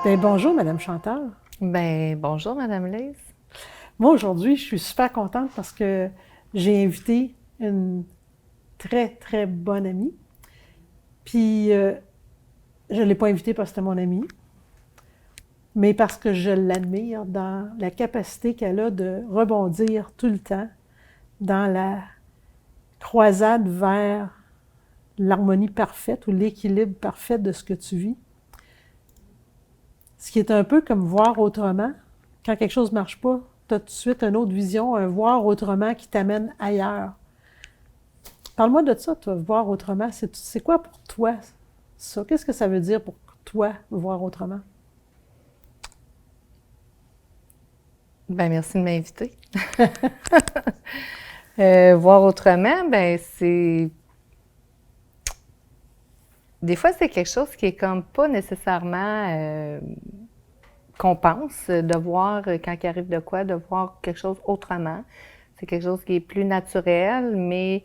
Bien, bonjour, Madame Chantal. Ben, bonjour, Madame Lise. Moi, aujourd'hui, je suis super contente parce que j'ai invité une très, très bonne amie. Puis, je ne l'ai pas invitée parce que c'était mon amie, mais parce que je l'admire dans la capacité qu'elle a de rebondir tout le temps dans la croisade vers l'harmonie parfaite ou l'équilibre parfait de ce que tu vis. Ce qui est un peu comme voir autrement. Quand quelque chose ne marche pas, tu as tout de suite une autre vision, un voir autrement qui t'amène ailleurs. Parle-moi de ça, toi, voir autrement. C'est quoi pour toi, ça? Qu'est-ce que ça veut dire pour toi, voir autrement? Ben, merci de m'inviter. Voir autrement, ben, c'est. Des fois, c'est quelque chose qui est comme pas nécessairement qu'on pense de voir quand il arrive de quoi, de voir quelque chose autrement. C'est quelque chose qui est plus naturel, mais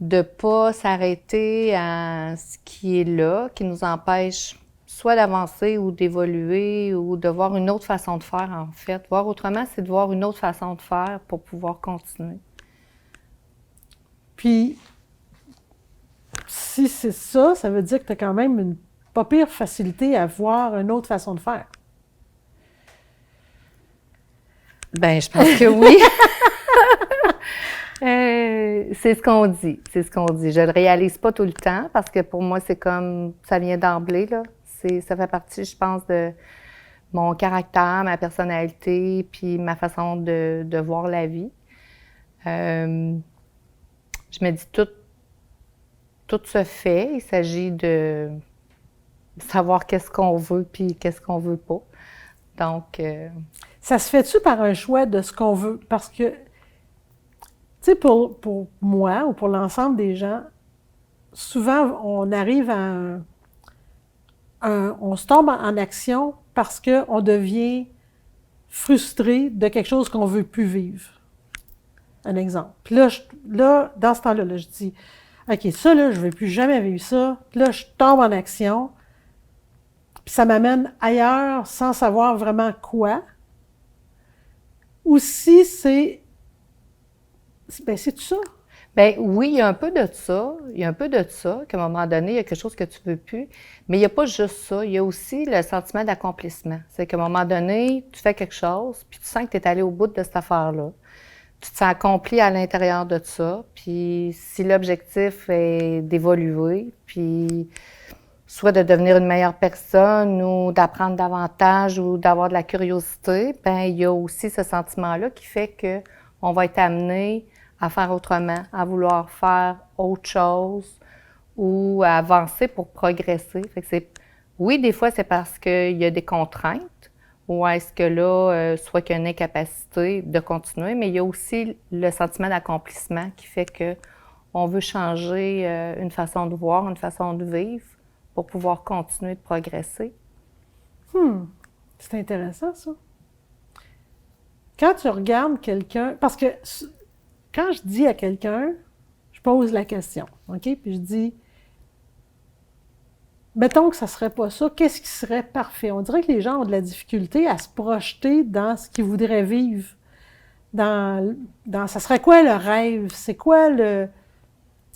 de pas s'arrêter à ce qui est là, qui nous empêche soit d'avancer ou d'évoluer ou de voir une autre façon de faire, en fait. Voir autrement, c'est de voir une autre façon de faire pour pouvoir continuer. Puis, si c'est ça, ça veut dire que tu as quand même une pas pire facilité à voir une autre façon de faire. Ben, je pense que oui. C'est ce qu'on dit, c'est ce qu'on dit. Je le réalise pas tout le temps parce que pour moi, c'est comme, ça vient d'emblée, là. Ça fait partie, je pense, de mon caractère, ma personnalité, puis ma façon de voir la vie. Je me dis, tout se fait. Il s'agit de savoir qu'est-ce qu'on veut puis qu'est-ce qu'on veut pas. Donc, Ça se fait-tu par un choix de ce qu'on veut? Parce que, tu sais, pour moi ou pour l'ensemble des gens, souvent, on arrive à on se tombe en action parce qu'on devient frustré de quelque chose qu'on ne veut plus vivre. Un exemple. Puis là, dans ce temps-là, là, je dis, OK, ça, là, je ne veux plus jamais vivre ça. Puis là, je tombe en action. Puis ça m'amène ailleurs sans savoir vraiment quoi. Ou si ben, c'est tout ça. ben oui, il y a un peu de ça. Il y a un peu de ça, qu'à un moment donné, il y a quelque chose que tu veux plus. Mais il n'y a pas juste ça. Il y a aussi le sentiment d'accomplissement. C'est qu'à un moment donné, tu fais quelque chose, puis tu sens que tu es allé au bout de cette affaire-là. Tu te sens accompli à l'intérieur de ça. Puis si l'objectif est d'évoluer, puis soit de devenir une meilleure personne ou d'apprendre davantage ou d'avoir de la curiosité, ben il y a aussi ce sentiment-là qui fait que on va être amené à faire autrement, à vouloir faire autre chose ou à avancer pour progresser. Fait que oui, des fois, c'est parce qu'il y a des contraintes ou est-ce que là, soit qu'il y a une incapacité de continuer, mais il y a aussi le sentiment d'accomplissement qui fait que on veut changer une façon de voir, une façon de vivre pour pouvoir continuer de progresser. C'est intéressant, ça. Quand tu regardes quelqu'un, parce que quand je dis à quelqu'un, je pose la question, OK? Puis je dis, mettons que ça serait pas ça, qu'est-ce qui serait parfait? On dirait que les gens ont de la difficulté à se projeter dans ce qu'ils voudraient vivre. Ça serait quoi le rêve? C'est quoi le...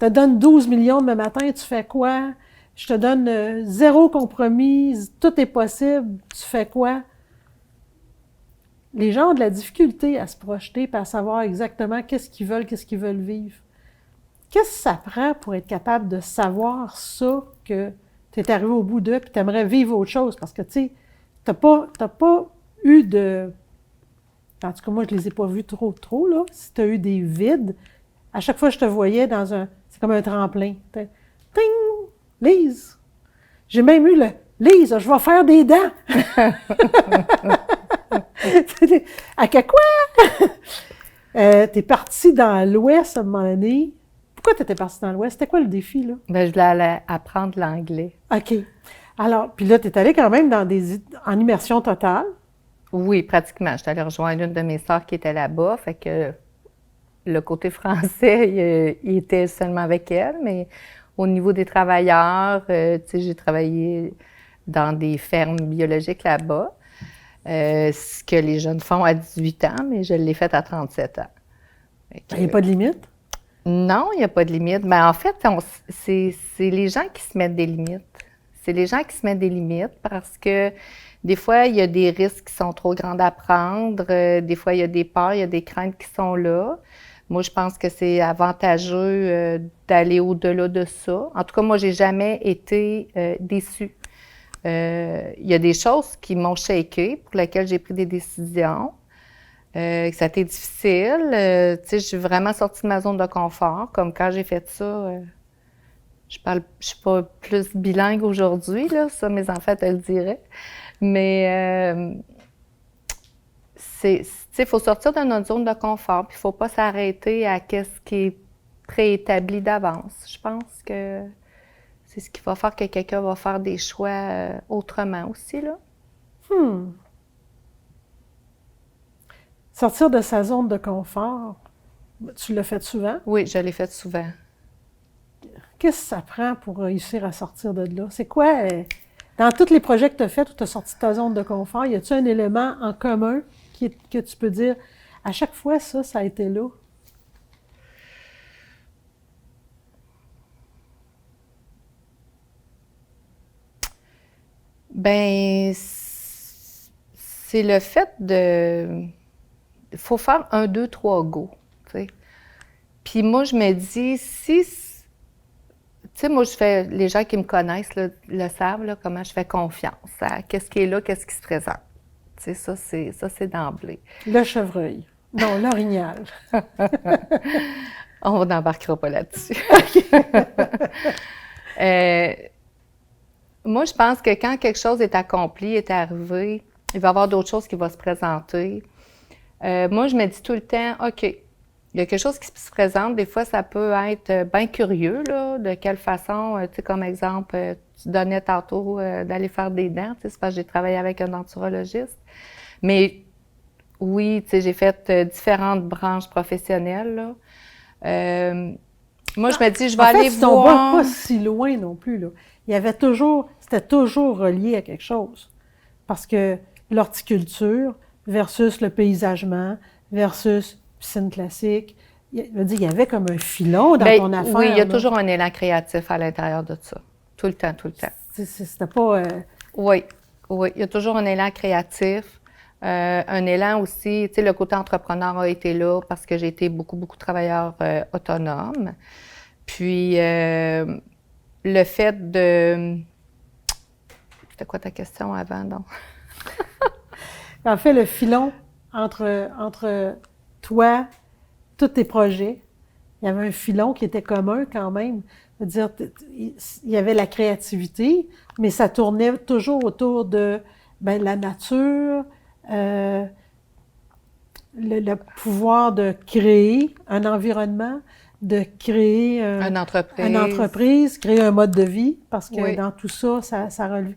Je te donne 12 millions demain matin, tu fais quoi? Je te donne zéro compromis, tout est possible, tu fais quoi? Les gens ont de la difficulté à se projeter et à savoir exactement qu'est-ce qu'ils veulent vivre. Qu'est-ce que ça prend pour être capable de savoir ça, que tu es arrivé au bout d'eux et tu aimerais vivre autre chose? Parce que, tu sais, t'as pas eu de... En tout cas, moi, je les ai pas vus trop, là. Si tu as eu des vides, à chaque fois que je te voyais dans un... C'est comme un tremplin. Ting! Lise! J'ai même eu le... Lise, je vais faire des dents! À quoi? T'es partie dans l'Ouest à un moment donné. Pourquoi t'étais partie dans l'Ouest? C'était quoi le défi, là? Ben, je voulais aller apprendre l'anglais. OK. Alors, puis là, t'es allée quand même en immersion totale. Oui, pratiquement. Je suis allée rejoindre une de mes sœurs qui était là-bas, fait que le côté français, il était seulement avec elle, mais au niveau des travailleurs, tu sais, j'ai travaillé dans des fermes biologiques là-bas. Ce que les jeunes font à 18 ans, mais je l'ai fait à 37 ans. Il n'y a pas de limite? Non, il n'y a pas de limite. Ben, en fait, c'est les gens qui se mettent des limites. C'est les gens qui se mettent des limites parce que des fois, il y a des risques qui sont trop grands à prendre. Des fois, il y a des peurs, il y a des craintes qui sont là. Moi, je pense que c'est avantageux d'aller au-delà de ça. En tout cas, moi, j'ai jamais été déçue. Il y a des choses qui m'ont shaké, pour lesquelles j'ai pris des décisions. Que ça a été difficile. Tu sais, je suis vraiment sortie de ma zone de confort. Comme quand j'ai fait ça, je suis pas plus bilingue aujourd'hui, là. Ça, mes enfants te le diraient. Mais, tu sais, il faut sortir de notre zone de confort, puis il faut pas s'arrêter à qu'est-ce qui est préétabli d'avance. Je pense que c'est ce qui va faire que quelqu'un va faire des choix autrement aussi, là. Sortir de sa zone de confort, tu l'as fait souvent. Oui, je l'ai fait souvent. Qu'est-ce que ça prend pour réussir à sortir de là? C'est quoi, dans tous les projets que tu as faits où tu as sorti de ta zone de confort, y a-t-il un élément en commun que tu peux dire, à chaque fois, ça a été là? Ben, c'est le fait de... Il faut faire 1, 2, 3 go, tu sais. Puis moi, je me dis, si... Tu sais, moi, je fais... Les gens qui me connaissent là, le savent, là, comment je fais confiance à qu'est-ce qui est là, qu'est-ce qui se présente. Tu sais, ça, c'est d'emblée. Le chevreuil. Non, l'orignal. On n'embarquera pas là-dessus. Moi, je pense que quand quelque chose est accompli, est arrivé, il va y avoir d'autres choses qui vont se présenter. Moi, je me dis tout le temps, OK, il y a quelque chose qui se présente. Des fois, ça peut être bien curieux, là, de quelle façon, tu sais, comme exemple, tu donnais tantôt d'aller faire des dents, tu sais, c'est parce que j'ai travaillé avec un denturologiste. Mais oui, tu sais, j'ai fait différentes branches professionnelles, là. Moi, je me dis, je vais aller voir... pas si loin non plus, là. C'était toujours relié à quelque chose. Parce que l'horticulture versus le paysagement versus piscine classique, il y avait comme un filon dans ton affaire. Oui, il y a là. toujours un élan créatif à l'intérieur de ça. Tout le temps, tout le temps. C'était pas... Oui, il y a toujours un élan créatif. Un élan aussi, tu sais, le côté entrepreneur a été là parce que j'ai été beaucoup, beaucoup travailleur autonome. Puis, le fait de... C'était quoi ta question avant, donc? En fait, le filon entre toi, tous tes projets, il y avait un filon qui était commun quand même. C'est-à-dire, il y avait la créativité, mais ça tournait toujours autour de la nature, le pouvoir de créer un environnement, de créer Une entreprise, créer un mode de vie, parce que Oui. dans tout ça, ça relève.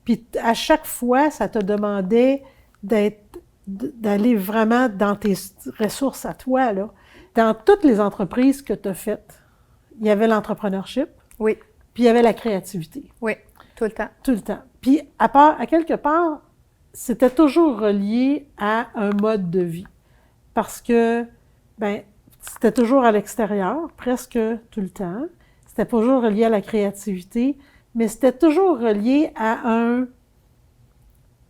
Puis à chaque fois, ça te demandait d'aller vraiment dans tes ressources à toi, là. Dans toutes les entreprises que tu as faites, il y avait l'entrepreneurship, Oui, puis il y avait la créativité. oui, tout le temps. Tout le temps. Puis à quelque part, c'était toujours relié à un mode de vie. Parce que, c'était toujours à l'extérieur, presque tout le temps. C'était toujours relié à la créativité, mais c'était toujours relié à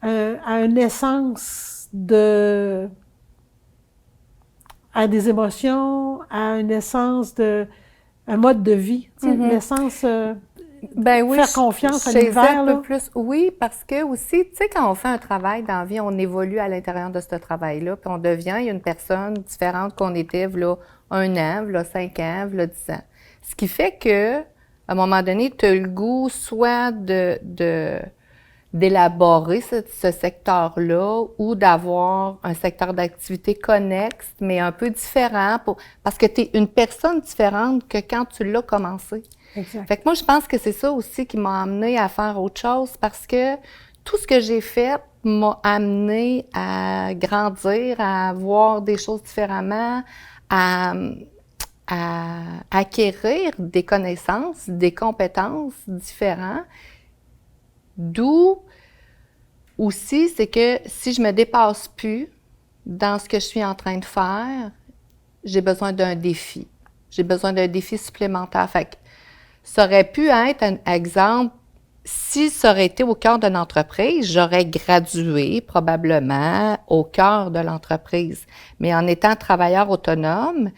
une essence à des émotions, à une essence un mode de vie, tu sais, l'essence Oui, faire confiance à chez l'univers, un là. peu plus. Oui, parce que aussi, tu sais, quand on fait un travail dans la vie, on évolue à l'intérieur de ce travail-là, puis on devient une personne différente qu'on était, là, 1 an, là, 5 ans, là, 10 ans. Ce qui fait que, à un moment donné, tu as le goût soit d'élaborer ce secteur-là ou d'avoir un secteur d'activité connexe, mais un peu différent, parce que tu es une personne différente que quand tu l'as commencé. Exact. Fait que moi, je pense que c'est ça aussi qui m'a amené à faire autre chose parce que tout ce que j'ai fait m'a amené à grandir, à voir des choses différemment, à acquérir des connaissances, des compétences différentes. D'où aussi, c'est que si je me dépasse plus dans ce que je suis en train de faire, j'ai besoin d'un défi. J'ai besoin d'un défi supplémentaire. Fait que ça aurait pu être un exemple, si ça aurait été au cœur d'une entreprise, j'aurais gradué probablement au cœur de l'entreprise. Mais en étant travailleur autonome,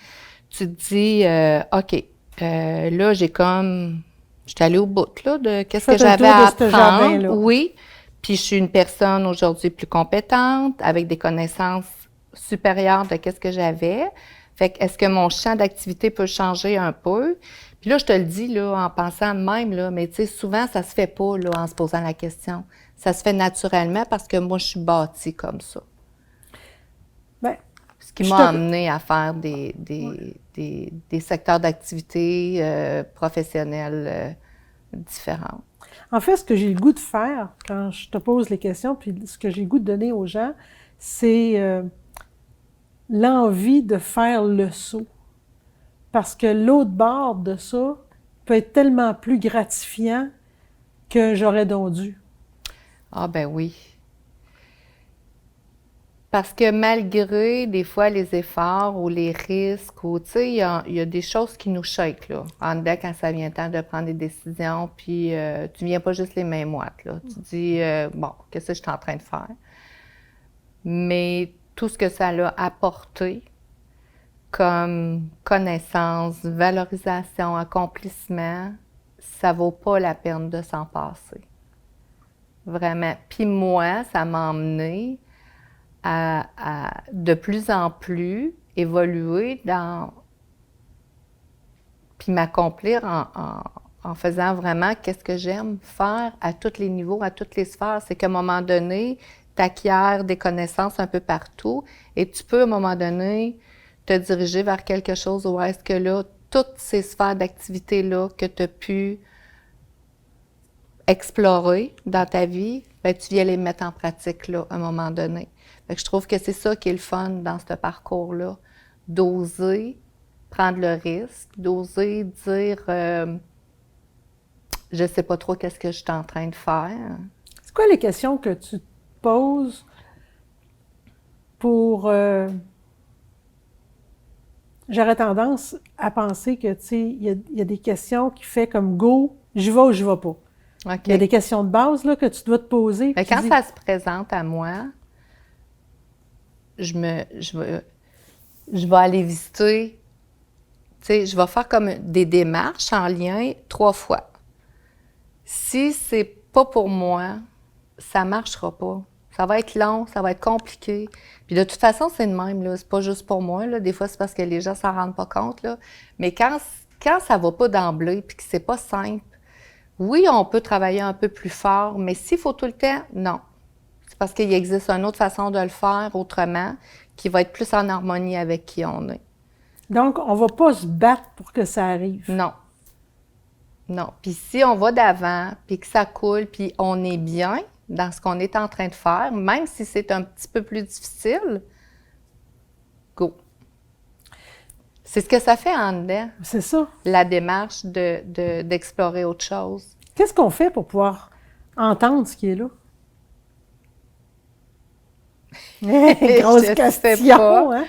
tu te dis, OK, là, je suis allée au bout là, de qu'est-ce que j'avais à apprendre. Oui, puis je suis une personne aujourd'hui plus compétente, avec des connaissances supérieures de qu'est-ce que j'avais. Fait que est-ce que mon champ d'activité peut changer un peu? Puis là, je te le dis là, en pensant même, là, mais tu sais, souvent, ça se fait pas là, en se posant la question. Ça se fait naturellement parce que moi, je suis bâtie comme ça. Bien, ce qui m'a amené à faire des secteurs d'activité professionnels différents. En fait, ce que j'ai le goût de faire quand je te pose les questions, puis ce que j'ai le goût de donner aux gens, c'est l'envie de faire le saut. Parce que l'autre bord de ça peut être tellement plus gratifiant que j'aurais donc dû. Ah ben oui. Parce que malgré des fois les efforts ou les risques, ou tu sais, il y a des choses qui nous shake là, en dedans quand ça vient le temps de prendre des décisions, puis tu viens pas juste les mains moites là. Tu dis bon, qu'est-ce que je suis en train de faire? Mais tout ce que ça l'a apporté comme connaissance, valorisation, accomplissement, ça vaut pas la peine de s'en passer. Vraiment. Puis moi, ça m'a emmené à de plus en plus évoluer puis m'accomplir en faisant vraiment qu'est-ce que j'aime faire à tous les niveaux, à toutes les sphères. C'est qu'à un moment donné, tu acquiers des connaissances un peu partout et tu peux à un moment donné te diriger vers quelque chose où est-ce que là, toutes ces sphères d'activité-là que tu as pu explorer dans ta vie, bien, tu viens les mettre en pratique là, à un moment donné. Fait que je trouve que c'est ça qui est le fun dans ce parcours-là, d'oser prendre le risque, d'oser dire je sais pas trop qu'est-ce que je suis en train de faire. C'est quoi les questions que tu te poses pour... J'aurais tendance à penser que, tu sais, il y a des questions qui fait comme go, j'y vais ou j'y vais pas. Okay. Il y a des questions de base là, que tu dois te poser. Mais quand ça se présente à moi, je vais aller visiter, tu sais, je vais faire comme des démarches en lien 3 fois. Si c'est pas pour moi, ça marchera pas. Ça va être long, ça va être compliqué. Puis de toute façon, c'est le même, là. C'est pas juste pour moi, là. Des fois, c'est parce que les gens s'en rendent pas compte, là. Mais quand ça va pas d'emblée puis que c'est pas simple, oui, on peut travailler un peu plus fort, mais s'il faut tout le temps, non. C'est parce qu'il existe une autre façon de le faire autrement qui va être plus en harmonie avec qui on est. Donc, on va pas se battre pour que ça arrive. Non. Non. Puis si on va d'avant, puis que ça coule, puis on est bien dans ce qu'on est en train de faire, même si c'est un petit peu plus difficile, go. C'est ce que ça fait en dedans. C'est ça. La démarche d'explorer autre chose. Qu'est-ce qu'on fait pour pouvoir entendre ce qui est là? Grosse question, hein?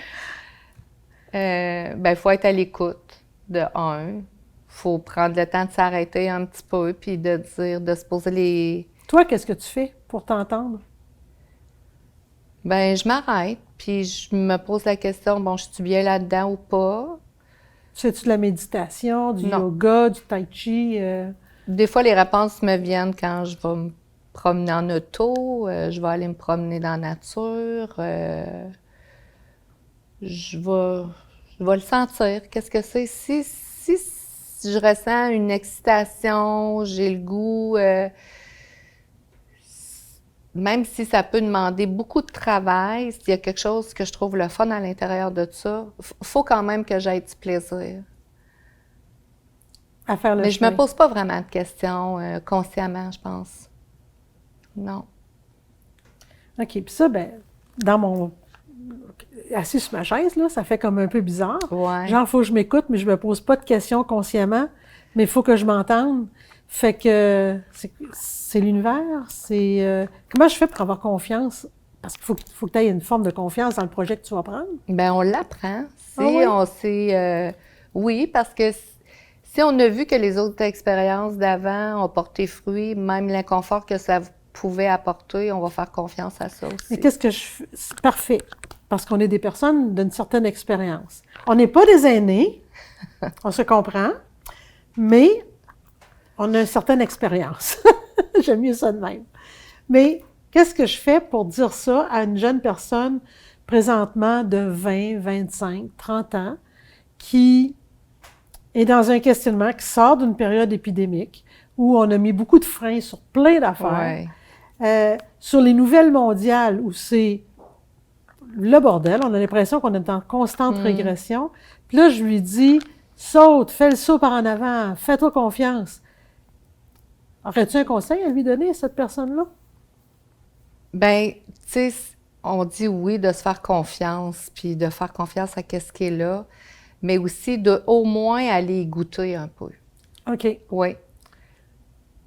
Ben, il faut être à l'écoute, de un. Il faut prendre le temps de s'arrêter un petit peu, puis de se poser les... Toi, qu'est-ce que tu fais pour t'entendre? Ben, je m'arrête, puis je me pose la question, bon, je suis bien là-dedans ou pas? Fais-tu de la méditation, du yoga, du tai chi? Des fois, les réponses me viennent quand je vais me promener en auto, je vais aller me promener dans la nature, je vais le sentir. Qu'est-ce que c'est? Si je ressens une excitation, j'ai le goût, même si ça peut demander beaucoup de travail, s'il y a quelque chose que je trouve le fun à l'intérieur de ça, faut quand même que j'aie du plaisir. À faire le Mais chemin. je me pose pas vraiment de questions consciemment, je pense. Non. OK. Puis ça, ben, dans mon... assis sur ma chaise, là, ça fait comme un peu bizarre. Ouais. Genre, il faut que je m'écoute, mais je me pose pas de questions consciemment. mais il faut que je m'entende. Fait que c'est l'univers, comment je fais pour avoir confiance? Parce qu'il faut que tu aies une forme de confiance dans le projet que tu vas prendre. Bien, on l'apprend. Ah Oui, parce que si on a vu que les autres expériences d'avant ont porté fruit, même l'inconfort que ça pouvait apporter, on va faire confiance à ça aussi. Mais qu'est-ce que je fais? C'est parfait, parce qu'on est des personnes d'une certaine expérience. On n'est pas des aînés, on se comprend, mais on a une certaine expérience. J'aime mieux ça de même. Mais qu'est-ce que je fais pour dire ça à une jeune personne présentement de 20, 25, 30 ans qui est dans un questionnement, qui sort d'une période épidémique où on a mis beaucoup de freins sur plein d'affaires, sur les nouvelles mondiales où c'est le bordel, on a l'impression qu'on est en constante régression. Puis là, je lui dis, saute, fais le saut par en avant, fais-toi confiance. Aurais-tu un conseil à lui donner à cette personne-là? Bien, tu sais, on dit oui de se faire confiance, puis de faire confiance à ce qui est là, mais aussi de au moins aller y goûter un peu. OK. Oui.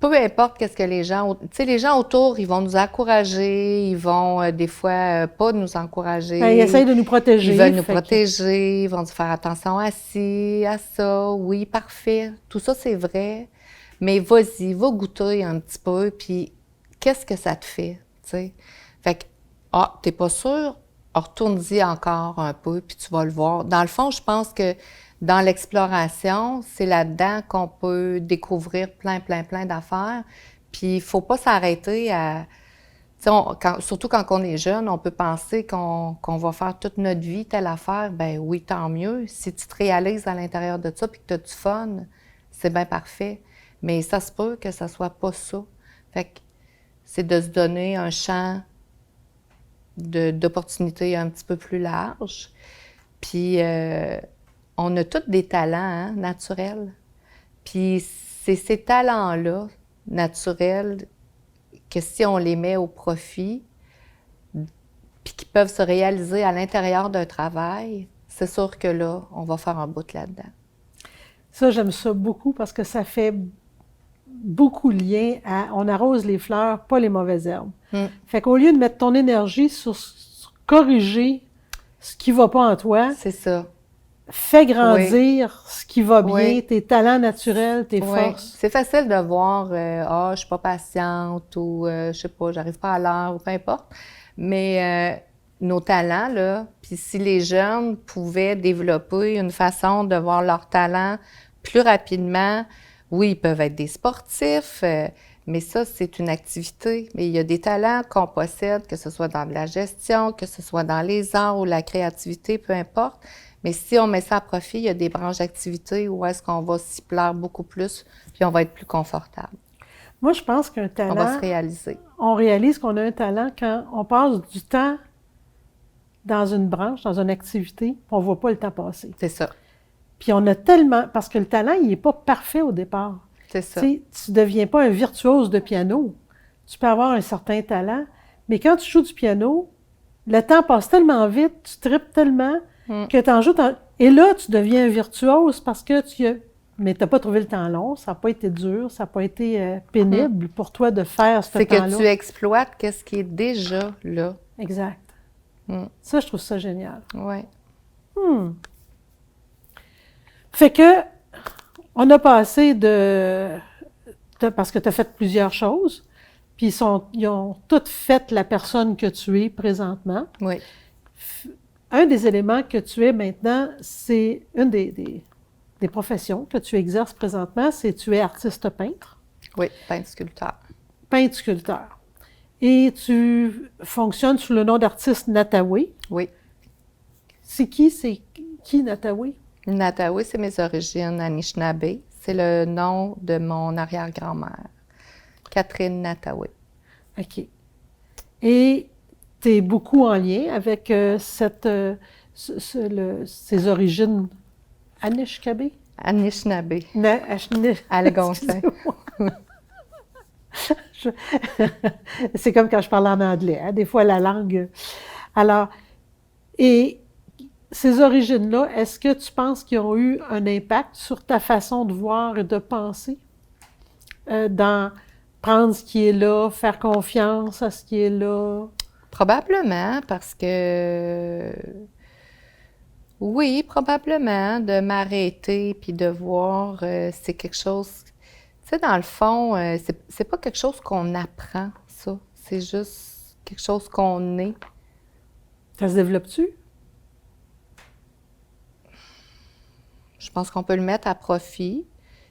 Peu importe qu'est-ce que les gens... Tu sais, les gens autour, ils vont nous encourager, ils vont des fois pas nous encourager. Bien, ils essayent de nous protéger. Ils veulent nous protéger, ils vont nous faire attention à ci, à ça, oui, parfait. Tout ça, c'est vrai, mais vas-y, va goûter un petit peu, puis qu'est-ce que ça te fait, tu sais? Fait que, t'es pas sûr? Retourne-y encore un peu, puis tu vas le voir. Dans le fond, je pense que dans l'exploration, c'est là-dedans qu'on peut découvrir plein d'affaires. Puis il faut pas s'arrêter à... surtout quand on est jeune, on peut penser qu'on va faire toute notre vie telle affaire. Ben oui, tant mieux. Si tu te réalises à l'intérieur de ça puis que tu as du fun, c'est bien parfait. Mais ça se peut que ça soit pas ça. Fait que c'est de se donner un champ d'opportunités un petit peu plus large. Puis on a tous des talents naturels. Puis c'est ces talents-là, naturels, que si on les met au profit, puis qui peuvent se réaliser à l'intérieur d'un travail, c'est sûr que là, on va faire un bout là-dedans. Ça, j'aime ça beaucoup parce que ça fait beaucoup lien à on arrose les fleurs, pas les mauvaises herbes. Fait qu'au lieu de mettre ton énergie sur corriger ce qui va pas en toi, c'est ça. Fais grandir ce qui va bien, tes talents naturels, tes forces. C'est facile de voir, je suis pas patiente ou je sais pas, j'arrive pas à l'heure ou peu importe. Mais nos talents, là, puis si les jeunes pouvaient développer une façon de voir leurs talents plus rapidement, oui, ils peuvent être des sportifs, mais ça, c'est une activité. Mais il y a des talents qu'on possède, que ce soit dans la gestion, que ce soit dans les arts ou la créativité, peu importe. Mais si on met ça à profit, il y a des branches d'activité où est-ce qu'on va s'y plaire beaucoup plus, puis on va être plus confortable. Moi, je pense qu'un talent... On va se réaliser. On réalise qu'on a un talent quand on passe du temps dans une branche, dans une activité, puis on ne voit pas le temps passer. C'est ça. Puis on a tellement... Parce que le talent, il n'est pas parfait au départ. C'est ça. Tu ne deviens pas un virtuose de piano. Tu peux avoir un certain talent, mais quand tu joues du piano, le temps passe tellement vite, tu tripes tellement... que tu en joues, et là, tu deviens un virtuose parce que mais tu n'as pas trouvé le temps long, ça n'a pas été dur, ça n'a pas été pénible pour toi de faire ce temps-là. C'est que tu exploites ce qui est déjà là. Exact. Ça, je trouve ça génial. Oui. Fait que, on a passé parce que tu as fait plusieurs choses, puis ils ont toutes fait la personne que tu es présentement. Oui. Un des éléments que tu es maintenant, c'est une des professions que tu exerces présentement, c'est tu es artiste peintre. Oui, peintre-sculpteur. Peintre-sculpteur. Et tu fonctionnes sous le nom d'artiste Natawe. Oui. C'est qui Natawe? Natawe, c'est mes origines Anishinaabe. C'est le nom de mon arrière-grand-mère, Catherine Natawe. OK. Et tu es beaucoup en lien avec ces origines Anishinaabe? Anishinaabe. Algonquin. C'est comme quand je parle en anglais, hein? Des fois la langue. Alors, et ces origines-là, est-ce que tu penses qu'ils ont eu un impact sur ta façon de voir et de penser? Dans prendre ce qui est là, faire confiance à ce qui est là? Probablement, parce que oui, probablement, de m'arrêter puis de voir, c'est quelque chose. Tu sais, dans le fond, c'est pas quelque chose qu'on apprend, ça. C'est juste quelque chose qu'on est. Ça se développe-tu? Je pense qu'on peut le mettre à profit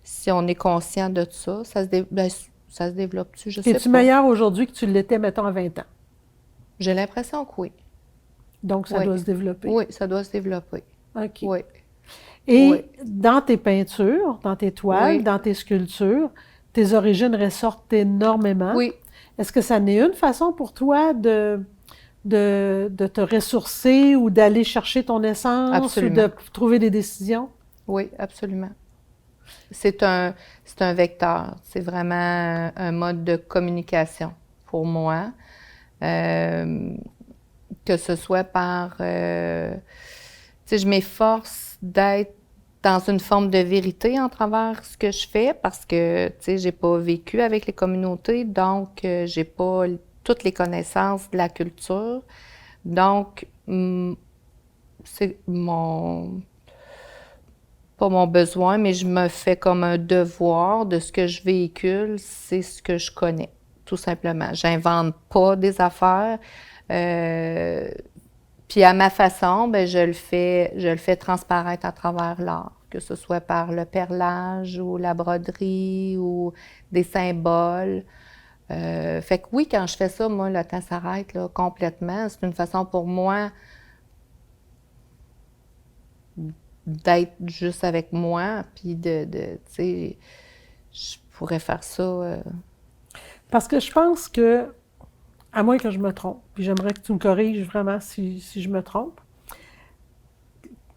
si on est conscient de ça. Ça se développe-tu? Je sais Es-tu pas. meilleur aujourd'hui que tu l'étais, mettons, à 20 ans? J'ai l'impression que oui. Donc, ça Oui. doit se développer. Oui, ça doit se développer. OK. Oui. Et Oui. dans tes peintures, dans tes toiles, Oui. dans tes sculptures, tes origines ressortent énormément. Oui. Est-ce que ça n'est une façon pour toi de te ressourcer ou d'aller chercher ton essence Absolument. ou de trouver des décisions? Oui, absolument. C'est un vecteur. C'est vraiment un mode de communication pour moi. Que ce soit par... tu sais, je m'efforce d'être dans une forme de vérité en travers ce que je fais parce que, tu sais, j'ai pas vécu avec les communautés, donc j'ai pas toutes les connaissances de la culture. Donc, c'est pas mon besoin, mais je me fais comme un devoir de ce que je véhicule, c'est ce que je connais, tout simplement. J'invente pas des affaires. Puis à ma façon, ben, je le fais transparaître à travers l'art, que ce soit par le perlage ou la broderie ou des symboles. Fait que oui, quand je fais ça, moi, le temps s'arrête là, complètement. C'est une façon pour moi d'être juste avec moi, puis tu sais, je pourrais faire ça. Parce que je pense que, à moins que je me trompe, puis j'aimerais que tu me corriges vraiment si je me trompe,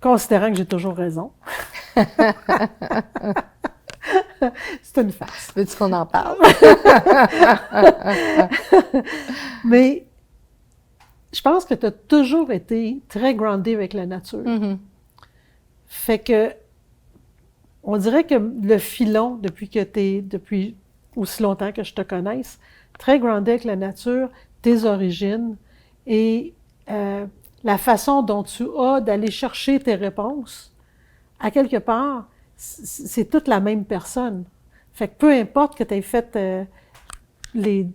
considérant que j'ai toujours raison. C'est une farce. Veux-tu qu'on en parle? Mais je pense que tu as toujours été très groundée avec la nature. Mm-hmm. Fait que, on dirait que le filon, depuis aussi longtemps que je te connaisse, très groundé avec la nature, tes origines et la façon dont tu as d'aller chercher tes réponses, à quelque part, c'est toute la même personne. Fait que peu importe que tu aies fait des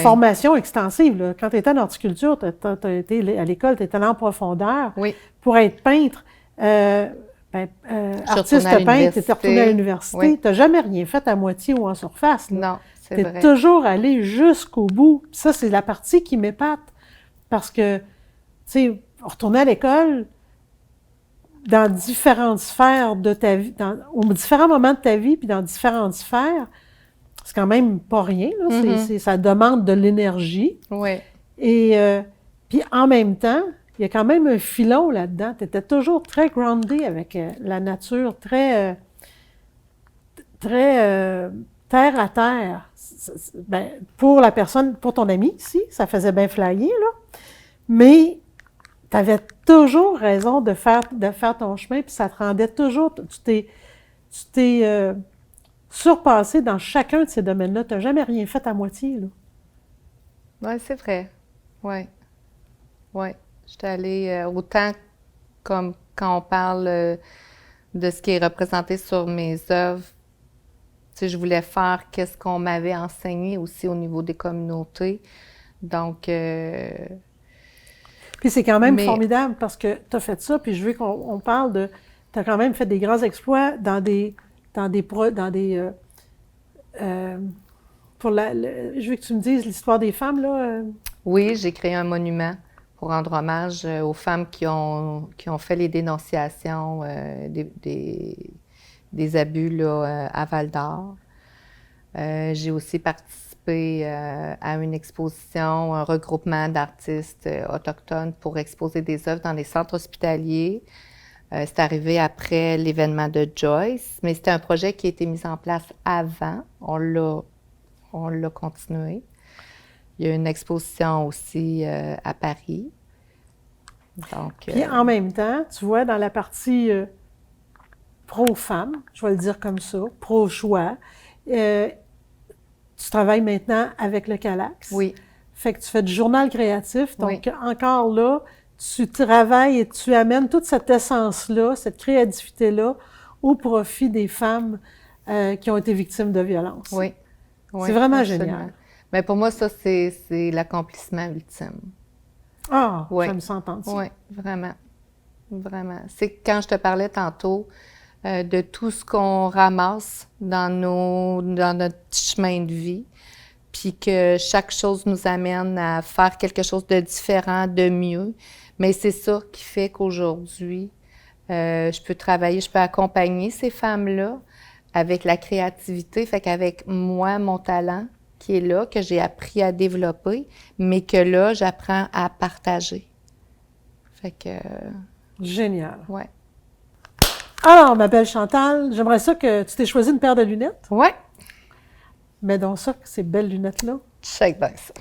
formations extensives. Là. Quand tu étais en horticulture, tu as été à l'école, tu étais allé en profondeur. Oui. Pour être peintre, artiste peintre, tu étais retourné à l'université. Oui. Tu n'as jamais rien fait à moitié ou en surface. Là. Non, c'est vrai. Tu es toujours allé jusqu'au bout. Ça, c'est la partie qui m'épate. Parce que, tu sais, retourner à l'école, dans différentes sphères de ta vie, aux différents moments de ta vie, puis dans différentes sphères, c'est quand même pas rien. Là. Mm-hmm. Ça demande de l'énergie. Oui. Et puis en même temps, il y a quand même un filon là-dedans. Tu étais toujours très groundé avec la nature, très terre à terre. Ben, pour la personne, pour ton ami ici, ça faisait bien flyer, là. Mais tu avais toujours raison de faire ton chemin, puis ça te rendait toujours... Tu t'es surpassé dans chacun de ces domaines-là. Tu n'as jamais rien fait à moitié, là. Oui, c'est vrai. Oui. Oui. J'étais allée autant comme quand on parle de ce qui est représenté sur mes œuvres. Tu sais, je voulais faire qu'est-ce qu'on m'avait enseigné aussi au niveau des communautés. Donc... Puis c'est quand même formidable parce que tu as fait ça, puis je veux qu'on parle de... Tu as quand même fait des grands exploits je veux que tu me dises l'histoire des femmes, là. Oui, j'ai créé un monument pour rendre hommage aux femmes qui ont fait les dénonciations des abus là, à Val-d'Or. J'ai aussi participé à une exposition, un regroupement d'artistes autochtones pour exposer des œuvres dans les centres hospitaliers. C'est arrivé après l'événement de Joyce, mais c'était un projet qui a été mis en place avant. On l'a continué. Il y a une exposition aussi à Paris. Donc, Puis en même temps, tu vois, dans la partie pro-femme, je vais le dire comme ça, pro-choix, tu travailles maintenant avec le Calax. oui, Fait que tu fais du journal créatif. Donc, Oui. encore là, tu travailles et tu amènes toute cette essence-là, cette créativité-là, au profit des femmes qui ont été victimes de violences. oui. oui, C'est vraiment absolument. génial. Mais pour moi, ça, c'est l'accomplissement ultime. Ah, Oui. j'aime ça entendre ça. Oui, vraiment. Vraiment. C'est quand je te parlais tantôt de tout ce qu'on ramasse dans notre petit chemin de vie, puis que chaque chose nous amène à faire quelque chose de différent, de mieux. Mais c'est ça qui fait qu'aujourd'hui, je peux travailler, je peux accompagner ces femmes-là avec la créativité, fait qu'avec moi, mon talent qui est là, que j'ai appris à développer, mais que là, j'apprends à partager. Fait que, Génial. ouais. Alors, ma belle Chantal, j'aimerais ça que tu t'aies choisi une paire de lunettes. Ouais, Mets donc ça, ces belles lunettes-là. check bien ça.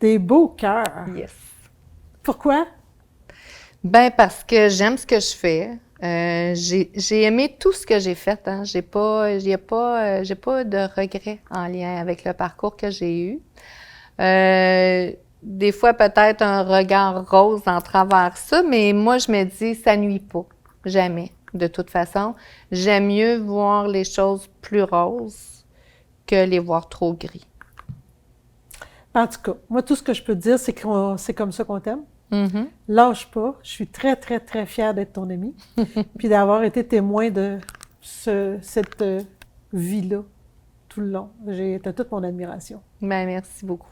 Des beaux cœurs. Yes. Pourquoi? Ben parce que j'aime ce que je fais. J'ai aimé tout ce que j'ai fait. Hein. J'ai pas de regrets en lien avec le parcours que j'ai eu. Des fois, peut-être un regard rose en travers ça, mais moi, je me dis, ça nuit pas. Jamais. De toute façon, j'aime mieux voir les choses plus roses que les voir trop gris. En tout cas, moi, tout ce que je peux te dire, c'est que c'est comme ça qu'on t'aime. Mm-hmm. Lâche pas. Je suis très, très, très fière d'être ton amie, puis d'avoir été témoin de cette vie-là tout le long. T'as toute mon admiration. Ben, merci beaucoup.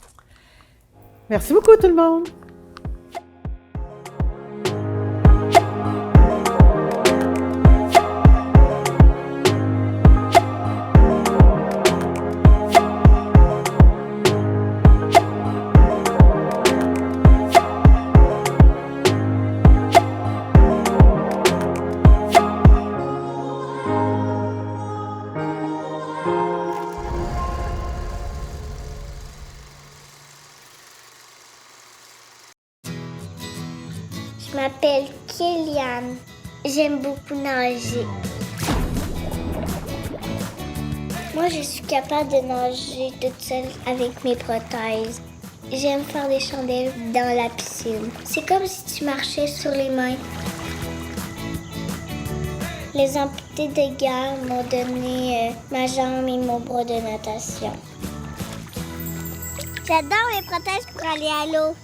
Merci beaucoup, tout le monde! Je m'appelle Kéliane. J'aime beaucoup nager. Moi, je suis capable de nager toute seule avec mes prothèses. J'aime faire des chandelles dans la piscine. C'est comme si tu marchais sur les mains. Les amputés de guerre m'ont donné ma jambe et mon bras de natation. J'adore mes prothèses pour aller à l'eau.